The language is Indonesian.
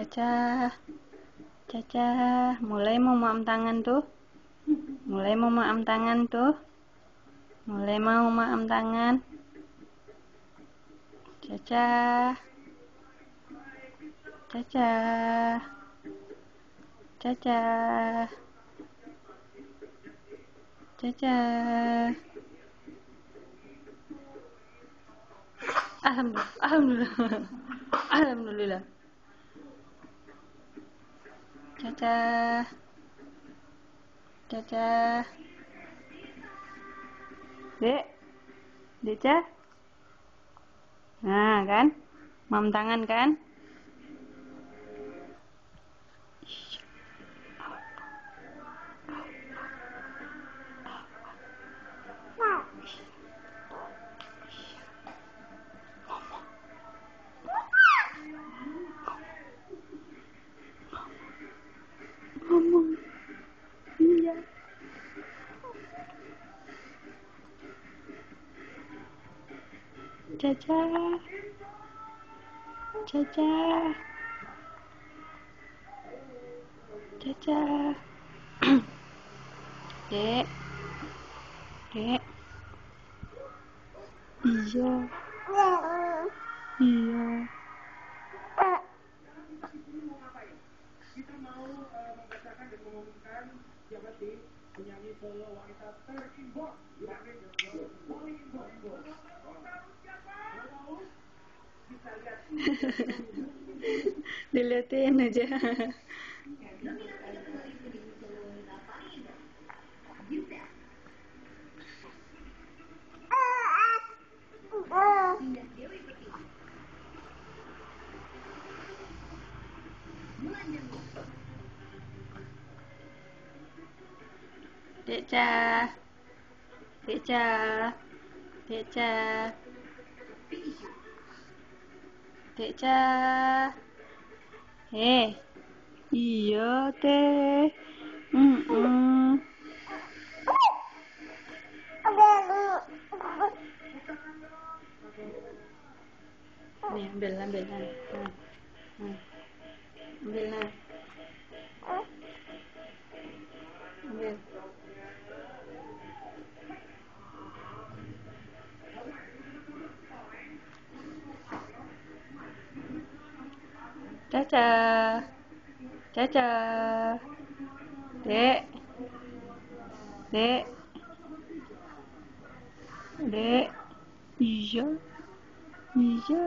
Caca, Caca, mulai mau maam tangan tuh. Mulai mau maam tangan tuh. Mulai mau maam tangan. Caca, Caca, Caca, Caca. Alhamdulillah, alhamdulillah, alhamdulillah. Caca, Caca, Dek, Deca. Nah kan, mam tangan kan? Ngomong, iya. Caca, Caca, Caca. Dek, Dek. Iya, iya. Kita mau membacakan dan mengumumkan siapa sih penyanyi solo wanita terimbang paling imbang. Kita lihat Diliatin aja. Deca, Deca, Deca, Deca. Iya teh. Nih, ambil, ambil, nah. Ambil, nah. Ambil. Caca, Caca, Dek, Dek, Dek. Iya, iya.